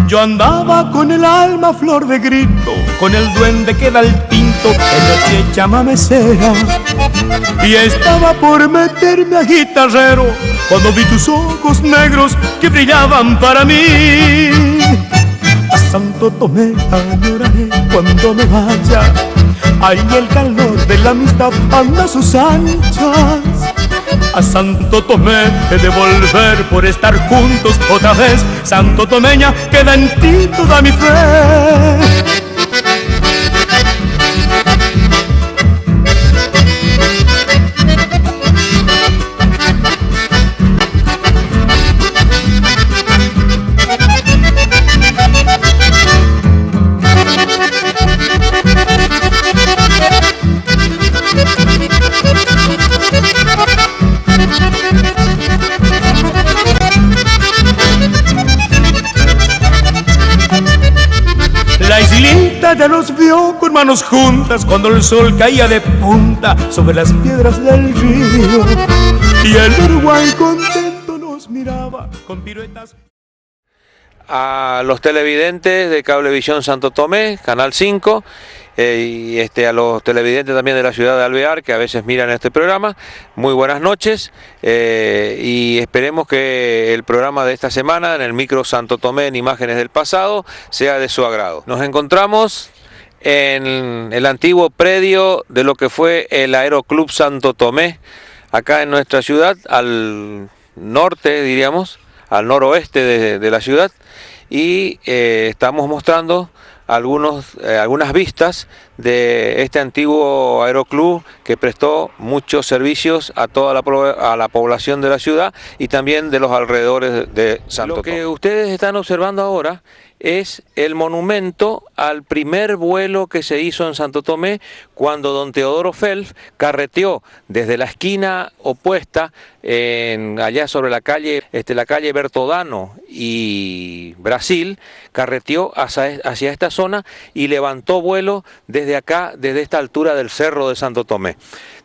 Yo andaba con el alma flor de grito, con el duende que da el tinto en noche chamamecera. Y estaba por meterme a guitarrero cuando vi tus ojos negros que brillaban para mí. A Santo Tomé añoraré cuando me vaya, ahí el calor de la amistad anda a sus anchas. A Santo Tomé he de volver por estar juntos otra vez. Santo Tomeña, queda en ti toda mi fe. La islita de los vio con manos juntas cuando el sol caía de punta sobre las piedras del río. Y el Uruguay contento nos miraba con piruetas. A los televidentes de Cablevisión Santo Tomé, Canal 5, y a los televidentes también de la ciudad de Alvear, que a veces miran este programa, muy buenas noches, y esperemos que el programa de esta semana en el micro Santo Tomé en Imágenes del Pasado sea de su agrado. Nos encontramos en el antiguo predio de lo que fue el Aeroclub Santo Tomé, acá en nuestra ciudad, al norte, diríamos, al noroeste de la ciudad, y estamos mostrando algunas vistas de este antiguo aeroclub que prestó muchos servicios a toda la población de la ciudad y también de los alrededores de Santo Tomé. Lo que ustedes están observando ahora es el monumento al primer vuelo que se hizo en Santo Tomé cuando don Teodoro Felf carreteó desde la esquina opuesta, allá sobre la calle Bertodano y Brasil, carreteó hacia esta zona y levantó vuelo desde acá, desde esta altura del cerro de Santo Tomé.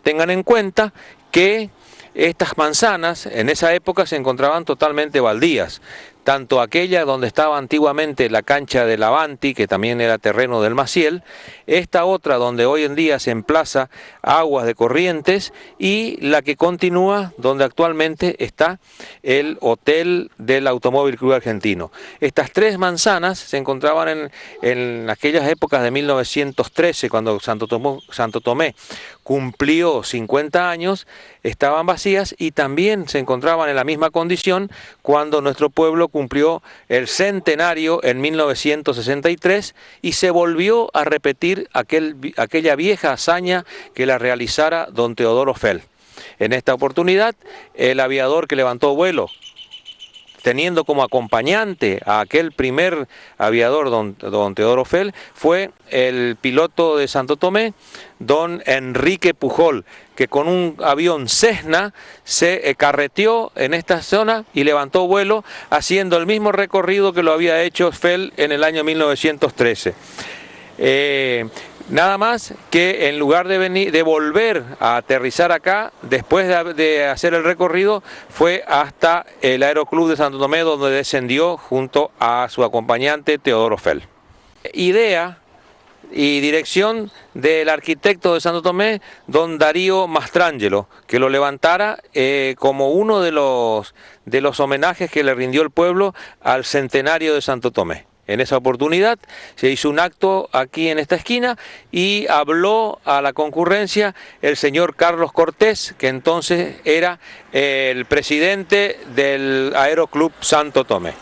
Tengan en cuenta que estas manzanas en esa época se encontraban totalmente baldías, tanto aquella donde estaba antiguamente la cancha del Avanti, que también era terreno del Maciel, esta otra donde hoy en día se emplaza Aguas de Corrientes, y la que continúa donde actualmente está el Hotel del Automóvil Club Argentino. Estas tres manzanas se encontraban en aquellas épocas de 1913, cuando Santo Tomé cumplió 50 años, estaban vacías, y también se encontraban en la misma condición cuando nuestro pueblo cumplió el centenario en 1963 y se volvió a repetir aquella vieja hazaña que la realizara don Teodoro Felf. En esta oportunidad, el aviador que levantó vuelo, teniendo como acompañante a aquel primer aviador, don Teodoro Felf, fue el piloto de Santo Tomé, don Enrique Pujol, que con un avión Cessna se carreteó en esta zona y levantó vuelo, haciendo el mismo recorrido que lo había hecho Felf en el año 1913. Nada más que en lugar de volver a aterrizar acá, después de hacer el recorrido, fue hasta el Aeroclub de Santo Tomé, donde descendió junto a su acompañante Teodoro Felf. Idea y dirección del arquitecto de Santo Tomé, don Darío Mastrangelo, que lo levantara como uno de los homenajes que le rindió el pueblo al centenario de Santo Tomé. En esa oportunidad se hizo un acto aquí en esta esquina y habló a la concurrencia el señor Carlos Cortés, que entonces era el presidente del Aeroclub Santo Tomé.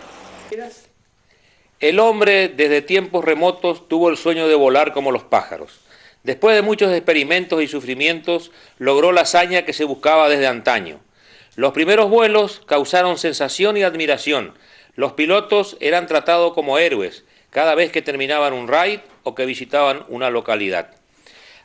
El hombre desde tiempos remotos tuvo el sueño de volar como los pájaros. Después de muchos experimentos y sufrimientos, logró la hazaña que se buscaba desde antaño. Los primeros vuelos causaron sensación y admiración. Los pilotos eran tratados como héroes cada vez que terminaban un raid o que visitaban una localidad.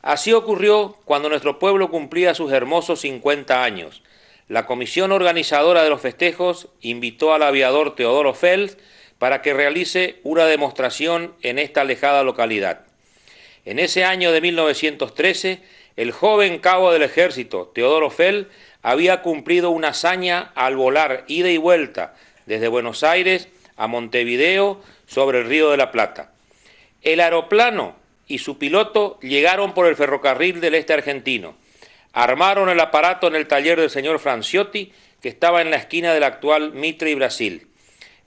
Así ocurrió cuando nuestro pueblo cumplía sus hermosos 50 años. La comisión organizadora de los festejos invitó al aviador Teodoro Felf para que realice una demostración en esta alejada localidad. En ese año de 1913, el joven cabo del ejército, Teodoro Felf, había cumplido una hazaña al volar ida y vuelta desde Buenos Aires a Montevideo sobre el Río de la Plata. El aeroplano y su piloto llegaron por el ferrocarril del este argentino. Armaron el aparato en el taller del señor Franciotti, que estaba en la esquina del actual Mitre y Brasil.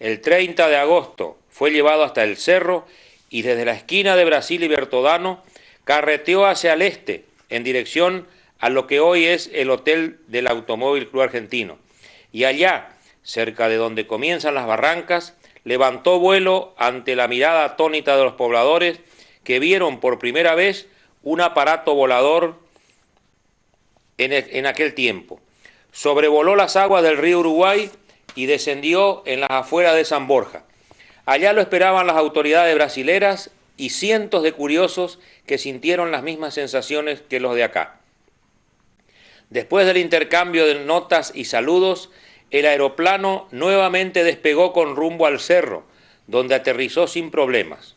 El 30 de agosto fue llevado hasta el cerro y desde la esquina de Brasil y Bertodano carreteó hacia el este en dirección a lo que hoy es el Hotel del Automóvil Club Argentino. Y allá, cerca de donde comienzan las barrancas, levantó vuelo ante la mirada atónita de los pobladores que vieron por primera vez un aparato volador en aquel tiempo. Sobrevoló las aguas del río Uruguay y descendió en las afueras de San Borja. Allá lo esperaban las autoridades brasileras y cientos de curiosos que sintieron las mismas sensaciones que los de acá. Después del intercambio de notas y saludos, el aeroplano nuevamente despegó con rumbo al cerro, donde aterrizó sin problemas.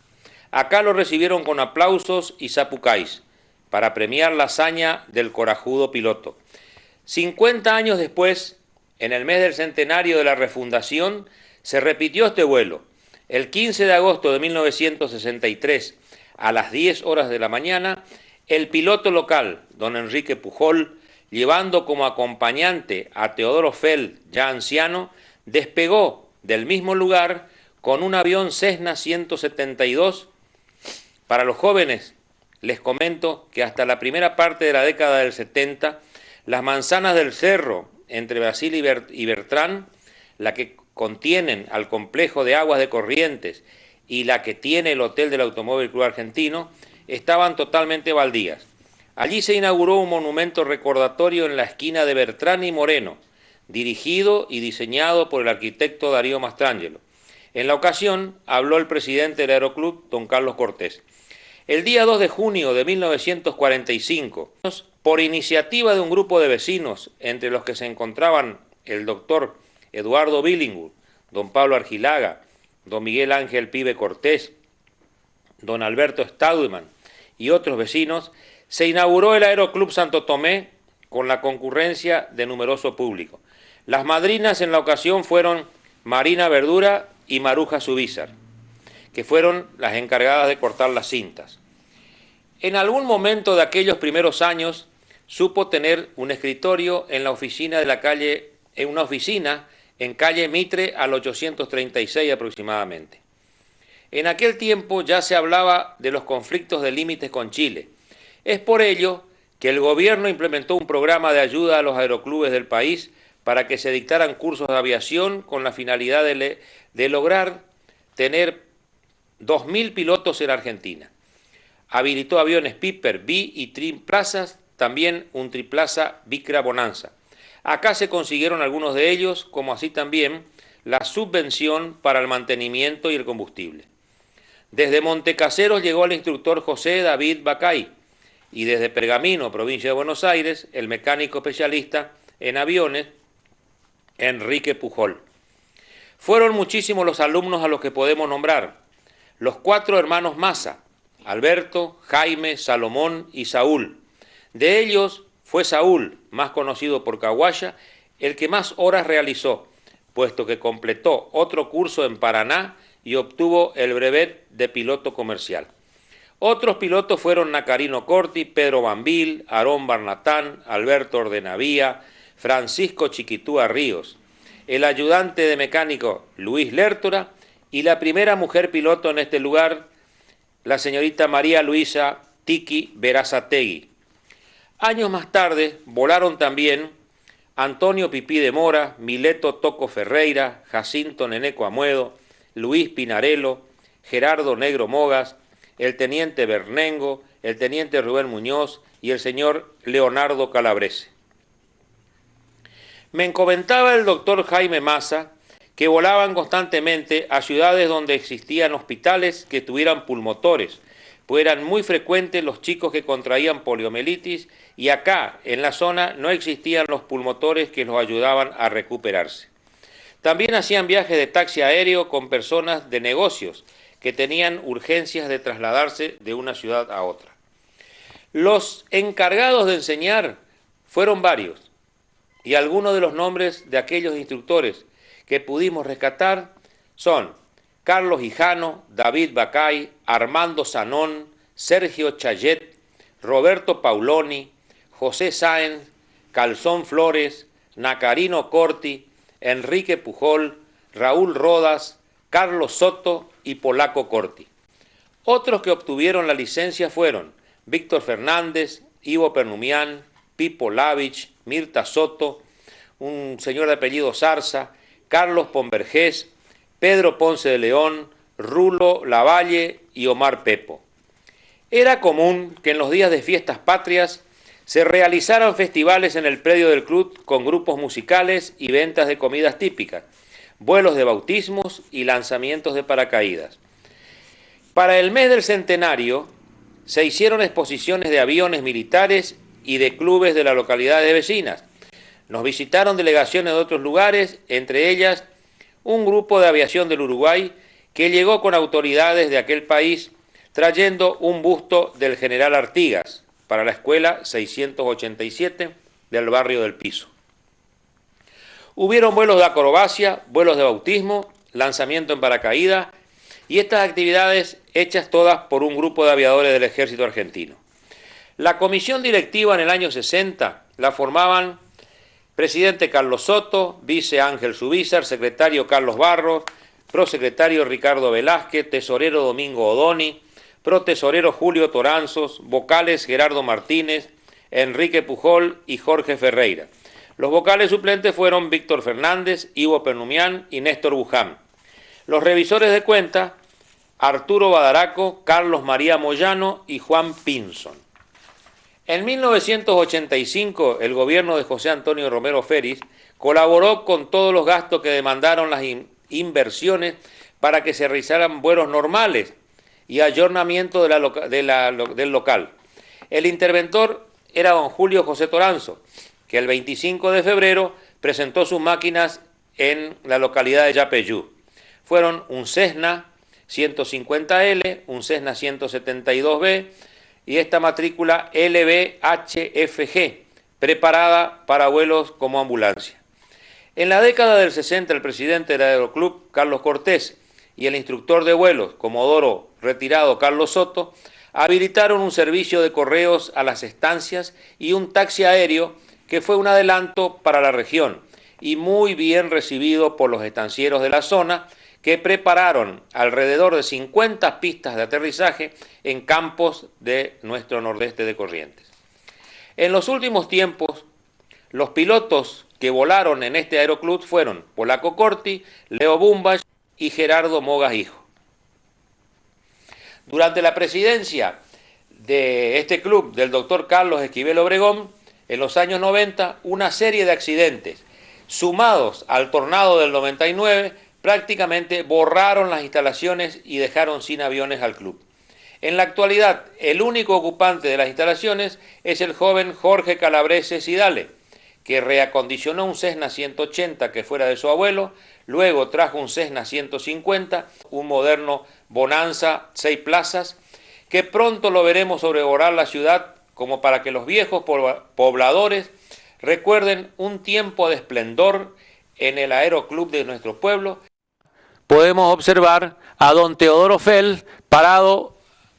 Acá lo recibieron con aplausos y zapucais, para premiar la hazaña del corajudo piloto. 50 años después, en el mes del centenario de la refundación, se repitió este vuelo. El 15 de agosto de 1963, a las 10 horas de la mañana, el piloto local, don Enrique Pujol, llevando como acompañante a Teodoro Feld, ya anciano, despegó del mismo lugar con un avión Cessna 172. Para los jóvenes, les comento que hasta la primera parte de la década del 70, las manzanas del cerro entre Brasil y Bertrán, la que contienen al complejo de aguas de Corrientes y la que tiene el Hotel del Automóvil Club Argentino, estaban totalmente baldías. Allí se inauguró un monumento recordatorio en la esquina de Bertrán y Moreno, dirigido y diseñado por el arquitecto Darío Mastrangelo. En la ocasión habló el presidente del Aeroclub, don Carlos Cortés. El día 2 de junio de 1945, por iniciativa de un grupo de vecinos, entre los que se encontraban el doctor Eduardo Billingur, don Pablo Argilaga, don Miguel Ángel Pibe Cortés, don Alberto Staudeman y otros vecinos, se inauguró el Aeroclub Santo Tomé con la concurrencia de numeroso público. Las madrinas en la ocasión fueron Marina Verdura y Maruja Subízar, que fueron las encargadas de cortar las cintas. En algún momento de aquellos primeros años supo tener un escritorio en la oficina de la calle, en una oficina en calle Mitre al 836 aproximadamente. En aquel tiempo ya se hablaba de los conflictos de límites con Chile. Es por ello que el gobierno implementó un programa de ayuda a los aeroclubes del país para que se dictaran cursos de aviación con la finalidad de lograr tener 2.000 pilotos en Argentina. Habilitó aviones Piper, B y triplazas, también un triplaza Vicra Bonanza. Acá se consiguieron algunos de ellos, como así también la subvención para el mantenimiento y el combustible. Desde Montecaseros llegó el instructor José David Bacay y desde Pergamino, provincia de Buenos Aires, el mecánico especialista en aviones Enrique Pujol. Fueron muchísimos los alumnos a los que podemos nombrar. Los 4 hermanos Massa, Alberto, Jaime, Salomón y Saúl. De ellos fue Saúl, más conocido por Caguaya, el que más horas realizó, puesto que completó otro curso en Paraná y obtuvo el brevet de piloto comercial. Otros pilotos fueron Nacarino Corti, Pedro Bambil, Aarón Barnatán, Alberto Ordenavía, Francisco Chiquitúa Ríos, el ayudante de mecánico Luis Lertora y la primera mujer piloto en este lugar, la señorita María Luisa Tiki Berazategui. Años más tarde volaron también Antonio Pipí de Mora, Mileto Toco Ferreira, Jacinto Neneco Amuedo, Luis Pinarello, Gerardo Negro Mogas, el teniente Bernengo, el teniente Rubén Muñoz y el señor Leonardo Calabrese. Me comentaba el doctor Jaime Massa que volaban constantemente a ciudades donde existían hospitales que tuvieran pulmotores, pues eran muy frecuentes los chicos que contraían poliomielitis y acá, en la zona, no existían los pulmotores que los ayudaban a recuperarse. También hacían viajes de taxi aéreo con personas de negocios que tenían urgencias de trasladarse de una ciudad a otra. Los encargados de enseñar fueron varios, y algunos de los nombres de aquellos instructores que pudimos rescatar son Carlos Hijano, David Bacay, Armando Zanón, Sergio Chayet, Roberto Pauloni, José Sáenz, Calzón Flores, Nacarino Corti, Enrique Pujol, Raúl Rodas, Carlos Soto y Polaco Corti. Otros que obtuvieron la licencia fueron Víctor Fernández, Ivo Pernumián, Pipo Lavich, Mirta Soto, un señor de apellido Zarza, Carlos Pombergés, Pedro Ponce de León, Rulo Lavalle y Omar Pepo. Era común que en los días de fiestas patrias se realizaran festivales en el predio del club con grupos musicales y ventas de comidas típicas, vuelos de bautismos y lanzamientos de paracaídas. Para el mes del centenario se hicieron exposiciones de aviones militares y de clubes de las localidades vecinas. Nos visitaron delegaciones de otros lugares, entre ellas un grupo de aviación del Uruguay que llegó con autoridades de aquel país trayendo un busto del general Artigas para la escuela 687 del barrio del Piso. Hubieron vuelos de acrobacia, vuelos de bautismo, lanzamiento en paracaídas y estas actividades hechas todas por un grupo de aviadores del ejército argentino. La comisión directiva en el año 60 la formaban presidente Carlos Soto, vice Ángel Subízar, secretario Carlos Barros, prosecretario Ricardo Velázquez, tesorero Domingo Odoni, protesorero Julio Toranzos, vocales Gerardo Martínez, Enrique Pujol y Jorge Ferreira. Los vocales suplentes fueron Víctor Fernández, Ivo Pernumián y Néstor Buján. Los revisores de cuenta, Arturo Badaraco, Carlos María Moyano y Juan Pinson. En 1985, el gobierno de José Antonio Romero Feris colaboró con todos los gastos que demandaron las inversiones para que se realizaran vuelos normales y ayornamiento del local. El interventor era don Julio José Toranzo, que el 25 de febrero presentó sus máquinas en la localidad de Yapeyú. Fueron un Cessna 150L, un Cessna 172B y esta matrícula LBHFG, preparada para vuelos como ambulancia. En la década del 60, el presidente del Aeroclub, Carlos Cortés, y el instructor de vuelos, comodoro retirado Carlos Soto, habilitaron un servicio de correos a las estancias y un taxi aéreo que fue un adelanto para la región y muy bien recibido por los estancieros de la zona, que prepararon alrededor de 50 pistas de aterrizaje en campos de nuestro nordeste de Corrientes. En los últimos tiempos, los pilotos que volaron en este aeroclub fueron Polaco Corti, Leo Bumbach y Gerardo Mogas Hijo. Durante la presidencia de este club del doctor Carlos Esquivel Obregón, en los años 90, una serie de accidentes, sumados al tornado del 99, prácticamente borraron las instalaciones y dejaron sin aviones al club. En la actualidad, el único ocupante de las instalaciones es el joven Jorge Calabrese Sidale, que reacondicionó un Cessna 180 que fuera de su abuelo, luego trajo un Cessna 150, un moderno Bonanza 6 plazas, que pronto lo veremos sobrevolar la ciudad como para que los viejos pobladores recuerden un tiempo de esplendor en el aeroclub de nuestro pueblo. Podemos observar a don Teodoro Fell parado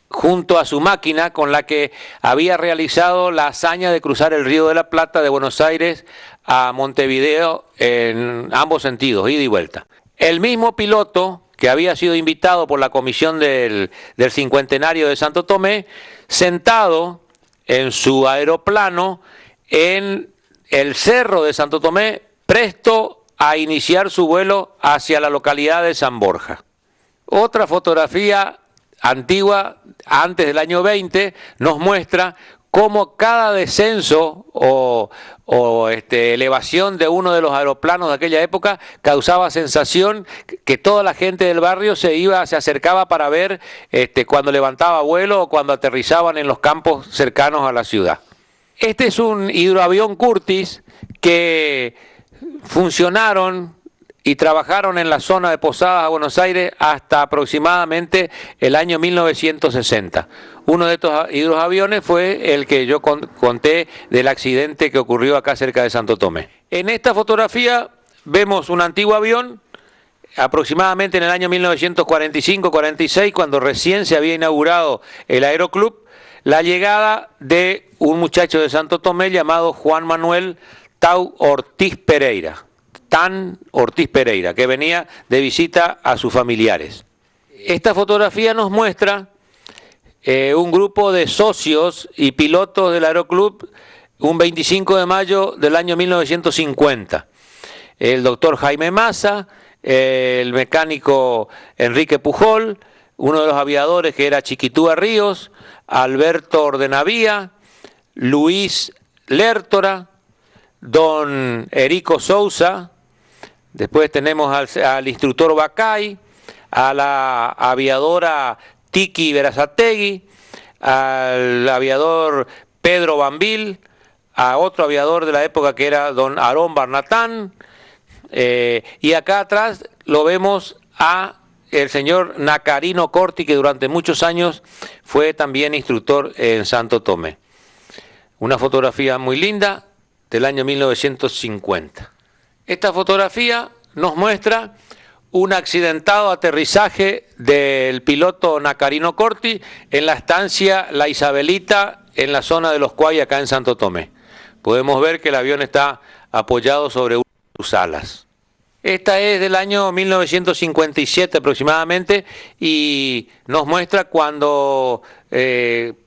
junto a su máquina con la que había realizado la hazaña de cruzar el Río de la Plata de Buenos Aires a Montevideo en ambos sentidos, ida y vuelta. El mismo piloto que había sido invitado por la comisión del cincuentenario de Santo Tomé, sentado en su aeroplano en el cerro de Santo Tomé, presto a iniciar su vuelo hacia la localidad de San Borja. Otra fotografía antigua, antes del año 20, nos muestra cómo cada descenso o elevación de uno de los aeroplanos de aquella época causaba sensación que toda la gente del barrio se acercaba para ver cuando levantaba vuelo o cuando aterrizaban en los campos cercanos a la ciudad. Este es un hidroavión Curtiss que funcionaron y trabajaron en la zona de Posadas, Buenos Aires, hasta aproximadamente el año 1960. Uno de estos hidroaviones fue el que yo conté del accidente que ocurrió acá cerca de Santo Tomé. En esta fotografía vemos un antiguo avión aproximadamente en el año 1945-46, cuando recién se había inaugurado el Aeroclub, la llegada de un muchacho de Santo Tomé llamado Juan Manuel Tau Ortiz Pereira, que venía de visita a sus familiares. Esta fotografía nos muestra un grupo de socios y pilotos del Aeroclub un 25 de mayo del año 1950. El doctor Jaime Massa, el mecánico Enrique Pujol, uno de los aviadores que era Chiquitúa Ríos, Alberto Ordenavía, Luis Lertora, don Erico Sousa, después tenemos al instructor Bacay, a la aviadora Tiki Berazategui, al aviador Pedro Bambil, a otro aviador de la época que era don Aarón Barnatán, y acá atrás lo vemos a el señor Nacarino Corti, que durante muchos años fue también instructor en Santo Tomé. Una fotografía muy linda del año 1950. Esta fotografía nos muestra un accidentado aterrizaje del piloto Nacarino Corti en la estancia La Isabelita, en la zona de Los Cuay, acá en Santo Tomé. Podemos ver que el avión está apoyado sobre sus alas. Esta es del año 1957 aproximadamente y nos muestra cuando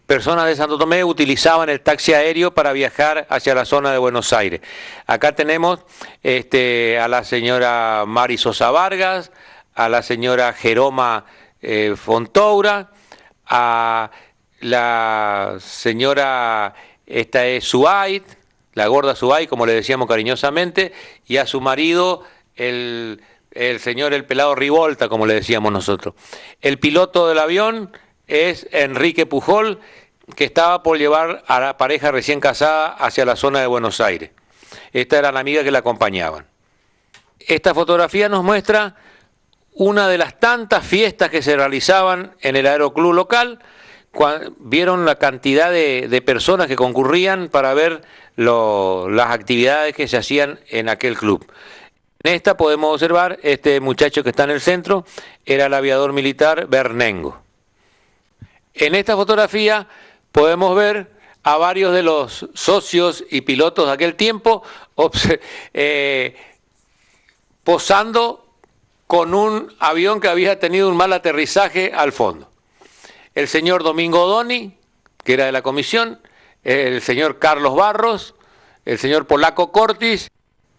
personas de Santo Tomé utilizaban el taxi aéreo para viajar hacia la zona de Buenos Aires. Acá tenemos a la señora Mari Sosa Vargas, a la señora Jeroma Fontoura, a la señora, esta es Suaid, la gorda Suaid, como le decíamos cariñosamente, y a su marido, el señor El Pelado Rivolta, como le decíamos nosotros. El piloto del avión es Enrique Pujol, que estaba por llevar a la pareja recién casada hacia la zona de Buenos Aires. Esta era la amiga que la acompañaban. Esta fotografía nos muestra una de las tantas fiestas que se realizaban en el Aeroclub local. Vieron la cantidad de personas que concurrían para ver las actividades que se hacían en aquel club. En esta podemos observar, este muchacho que está en el centro era el aviador militar Bernengo. En esta fotografía podemos ver a varios de los socios y pilotos de aquel tiempo posando con un avión que había tenido un mal aterrizaje al fondo. El señor Domingo Doni, que era de la comisión, el señor Carlos Barros, el señor Polaco Cortis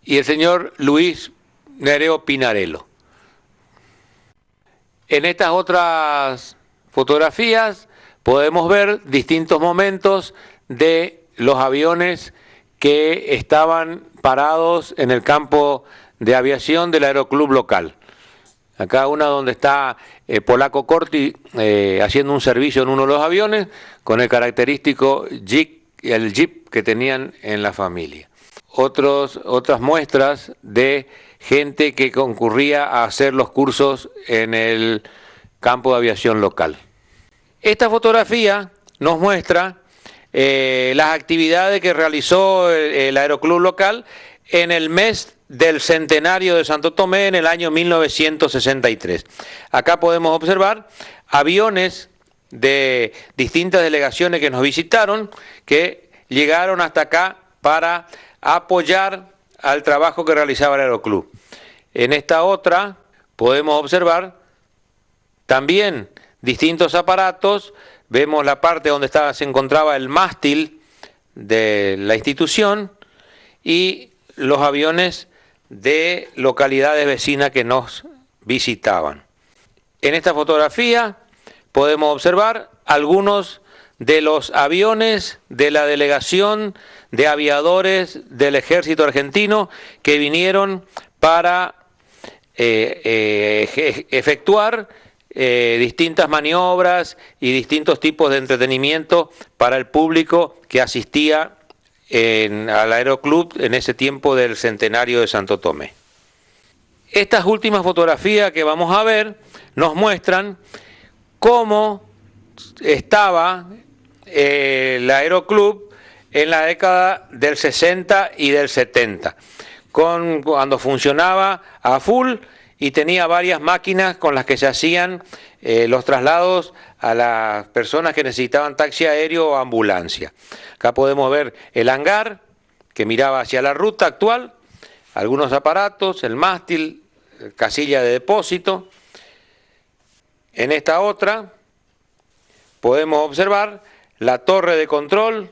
y el señor Luis Nereo Pinarello. En estas otras fotografías podemos ver distintos momentos de los aviones que estaban parados en el campo de aviación del Aeroclub local. Acá una donde está Polaco Corti haciendo un servicio en uno de los aviones con el característico Jeep que tenían en la familia. Otras muestras de gente que concurría a hacer los cursos en el campo de aviación local. Esta fotografía nos muestra las actividades que realizó el Aeroclub local en el mes del centenario de Santo Tomé en el año 1963. Acá podemos observar aviones de distintas delegaciones que nos visitaron, que llegaron hasta acá para apoyar al trabajo que realizaba el Aeroclub. En esta otra podemos observar también distintos aparatos. Vemos la parte donde se encontraba el mástil de la institución y los aviones de localidades vecinas que nos visitaban. En esta fotografía podemos observar algunos de los aviones de la delegación de aviadores del Ejército Argentino que vinieron para efectuar distintas maniobras y distintos tipos de entretenimiento para el público que asistía al Aeroclub en ese tiempo del centenario de Santo Tomé. Estas últimas fotografías que vamos a ver nos muestran cómo estaba el Aeroclub en la década del 60 y del 70, cuando funcionaba a full y tenía varias máquinas con las que se hacían los traslados a las personas que necesitaban taxi aéreo o ambulancia. Acá podemos ver el hangar que miraba hacia la ruta actual, algunos aparatos, el mástil, casilla de depósito. En esta otra podemos observar la torre de control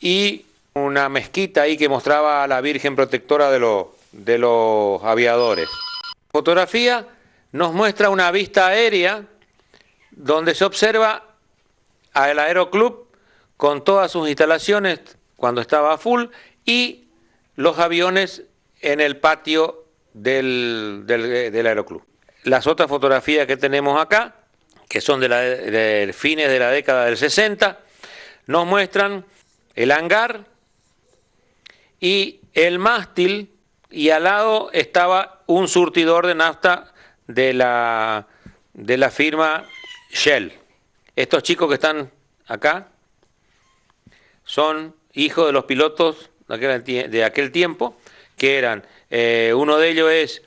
y una mezquita ahí que mostraba a la Virgen Protectora de los aviadores. La fotografía nos muestra una vista aérea donde se observa al Aeroclub con todas sus instalaciones cuando estaba a full y los aviones en el patio del Aeroclub. Las otras fotografías que tenemos acá, que son de fines de la década del 60, nos muestran el hangar y el mástil, y al lado estaba un surtidor de nafta de la firma Shell. Estos chicos que están acá son hijos de los pilotos de aquel tiempo, que eran, uno de ellos es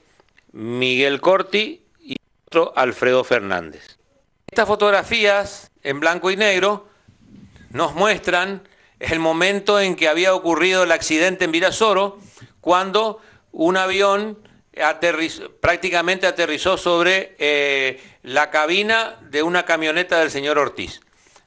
Miguel Corti y otro Alfredo Fernández. Estas fotografías en blanco y negro nos muestran el momento en que había ocurrido el accidente en Virasoro, cuando un avión prácticamente aterrizó sobre la cabina de una camioneta del señor Ortiz.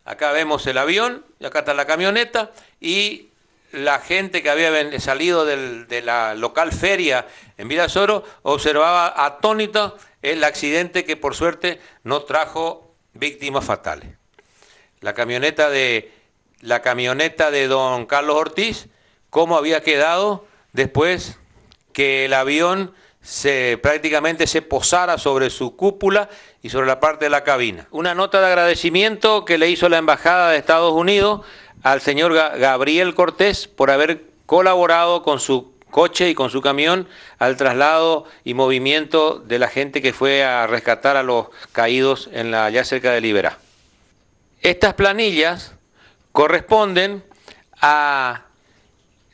Acá vemos el avión, y acá está la camioneta, y la gente que había salido de la local feria en Virasoro observaba atónita el accidente, que por suerte no trajo víctimas fatales. La camioneta de don Carlos Ortiz, cómo había quedado después que el avión prácticamente se posara sobre su cúpula y sobre la parte de la cabina. Una nota de agradecimiento que le hizo la Embajada de Estados Unidos al señor Gabriel Cortés por haber colaborado con su coche y con su camión al traslado y movimiento de la gente que fue a rescatar a los caídos allá cerca de Liberá. Estas planillas corresponden a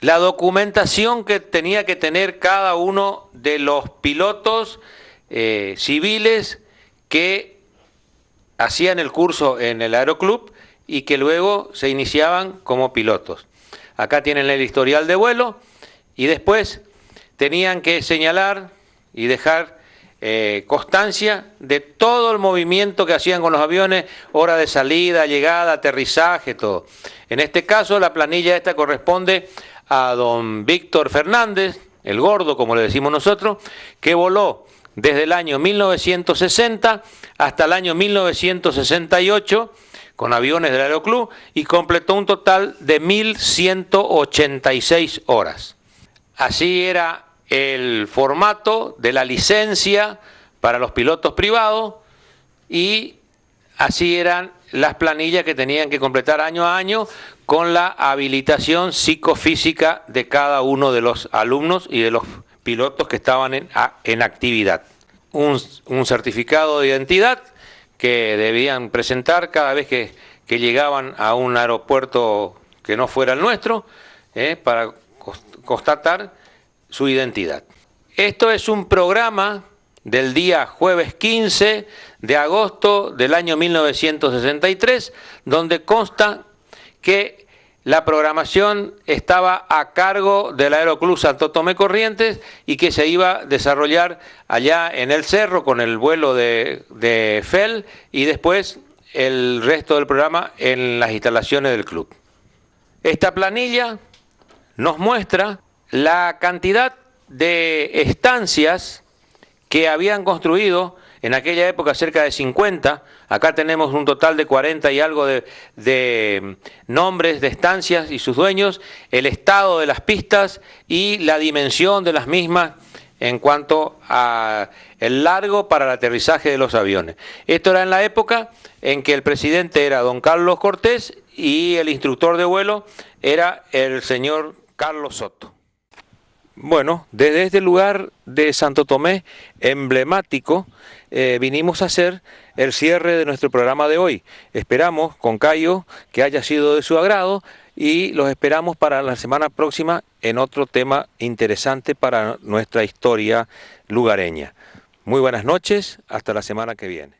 la documentación que tenía que tener cada uno de los pilotos civiles que hacían el curso en el Aeroclub y que luego se iniciaban como pilotos. Acá tienen el historial de vuelo y después tenían que señalar y dejar constancia de todo el movimiento que hacían con los aviones, hora de salida, llegada, aterrizaje, todo. En este caso la planilla esta corresponde a don Víctor Fernández, el gordo como le decimos nosotros, que voló desde el año 1960 hasta el año 1968 con aviones del Aeroclub y completó un total de 1.186 horas. Así era el formato de la licencia para los pilotos privados y así eran las planillas que tenían que completar año a año con la habilitación psicofísica de cada uno de los alumnos y de los pilotos que estaban en actividad. Un certificado de identidad que debían presentar cada vez que llegaban a un aeropuerto que no fuera el nuestro, para constatar su identidad. Esto es un programa del día jueves 15 de agosto del año 1963, donde consta que la programación estaba a cargo del Aeroclub Santo Tomé Corrientes y que se iba a desarrollar allá en el cerro con el vuelo de FEL y después el resto del programa en las instalaciones del club. Esta planilla nos muestra la cantidad de estancias que habían construido en aquella época, cerca de 50, acá tenemos un total de 40 y algo de nombres de estancias y sus dueños, el estado de las pistas y la dimensión de las mismas en cuanto a el largo para el aterrizaje de los aviones. Esto era en la época en que el presidente era don Carlos Cortés y el instructor de vuelo era el señor Carlos Soto. Bueno, desde este lugar de Santo Tomé emblemático, vinimos a hacer el cierre de nuestro programa de hoy. Esperamos con Cayo que haya sido de su agrado y los esperamos para la semana próxima en otro tema interesante para nuestra historia lugareña. Muy buenas noches, hasta la semana que viene.